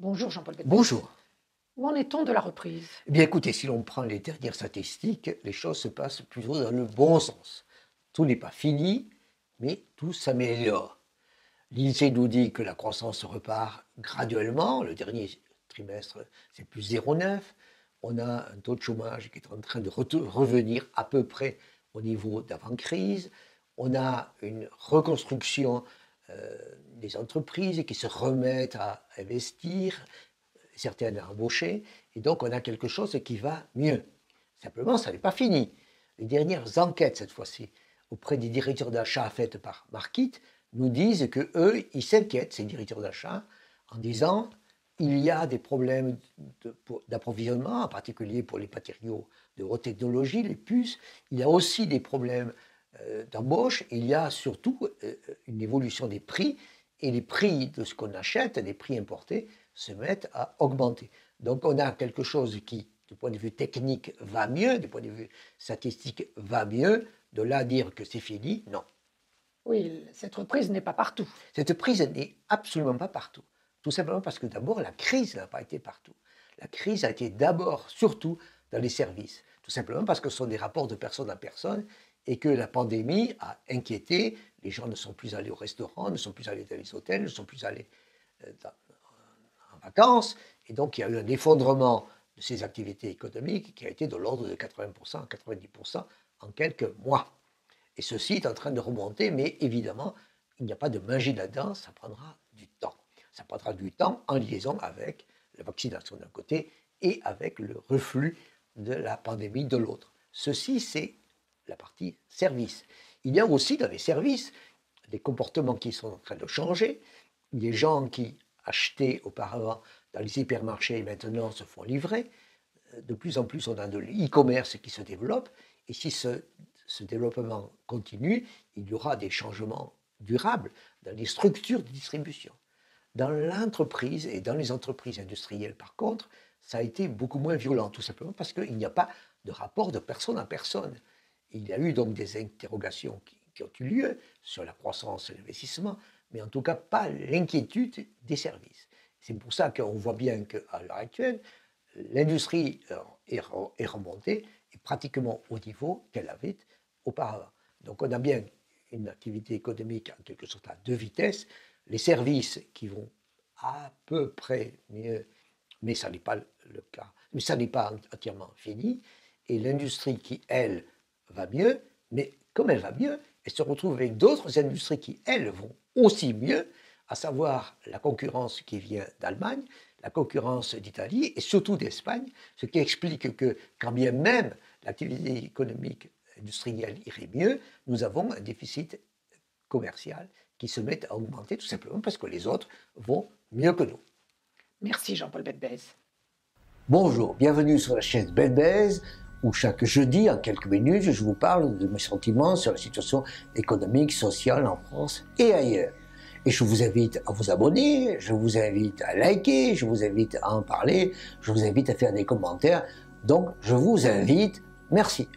Bonjour Jean-Paul Betbès. Bonjour. Où en est-on de la reprise? Eh bien écoutez, si l'on prend les dernières statistiques, les choses se passent plutôt dans le bon sens. Tout n'est pas fini, mais tout s'améliore. L'INSEE nous dit que la croissance repart graduellement. Le dernier trimestre, c'est plus 0,9. On a un taux de chômage qui est en train de revenir à peu près au niveau d'avant-crise. On a une reconstruction des entreprises qui se remettent à investir, certaines à embaucher, et donc on a quelque chose qui va mieux. Simplement, ça n'est pas fini. Les dernières enquêtes, cette fois-ci, auprès des directeurs d'achat faites par Markit, nous disent qu'eux, ils s'inquiètent, ces directeurs d'achat, en disant il y a des problèmes d'approvisionnement, en particulier pour les matériaux de haute technologie, les puces. Il y a aussi des problèmes d'embauche. Il y a surtout une évolution des prix, et les prix de ce qu'on achète, des prix importés, se mettent à augmenter. Donc on a quelque chose qui, du point de vue technique, va mieux, du point de vue statistique, va mieux. De là à dire que c'est fini, non. Oui, cette reprise n'est pas partout. Cette prise n'est absolument pas partout. Tout simplement parce que d'abord, la crise n'a pas été partout. La crise a été d'abord, surtout, dans les services. Tout simplement parce que ce sont des rapports de personne à personne et que la pandémie a inquiété. Les gens ne sont plus allés au restaurant, ne sont plus allés dans les hôtels, ne sont plus allés en vacances. Et donc, il y a eu un effondrement de ces activités économiques qui a été de l'ordre de 80% à 90% en quelques mois. Et ceci est en train de remonter, mais évidemment, il n'y a pas de magie là-dedans, ça prendra du temps. Ça prendra du temps en liaison avec la vaccination d'un côté et avec le reflux de la pandémie de l'autre. Ceci, c'est la partie service. Il y a aussi dans les services des comportements qui sont en train de changer. Les gens qui achetaient auparavant dans les hypermarchés maintenant se font livrer. De plus en plus, on a de l'e-commerce qui se développe. Et si ce développement continue, il y aura des changements durables dans les structures de distribution. Dans l'entreprise et dans les entreprises industrielles, par contre, ça a été beaucoup moins violent, tout simplement parce qu'il n'y a pas de rapport de personne à personne. Il y a eu donc des interrogations qui ont eu lieu sur la croissance et l'investissement, mais en tout cas pas l'inquiétude des services. C'est pour ça qu'on voit bien qu'à l'heure actuelle, l'industrie est remontée et pratiquement au niveau qu'elle avait auparavant. Donc on a bien une activité économique en quelque sorte à deux vitesses. Les services qui vont à peu près mieux, mais ça n'est pas le cas, mais ça n'est pas entièrement fini. Et l'industrie qui, elle, va mieux, mais comme elle va mieux, elle se retrouve avec d'autres industries qui, elles, vont aussi mieux, à savoir la concurrence qui vient d'Allemagne, la concurrence d'Italie et surtout d'Espagne, ce qui explique que quand bien même l'activité économique industrielle irait mieux, nous avons un déficit commercial qui se met à augmenter tout simplement parce que les autres vont mieux que nous. Merci Jean-Paul Betbès. Bonjour, bienvenue sur la chaîne Betbès, où chaque jeudi, en quelques minutes, je vous parle de mes sentiments sur la situation économique, sociale en France et ailleurs. Et je vous invite à vous abonner, je vous invite à liker, je vous invite à en parler, je vous invite à faire des commentaires. Donc, je vous invite. Merci.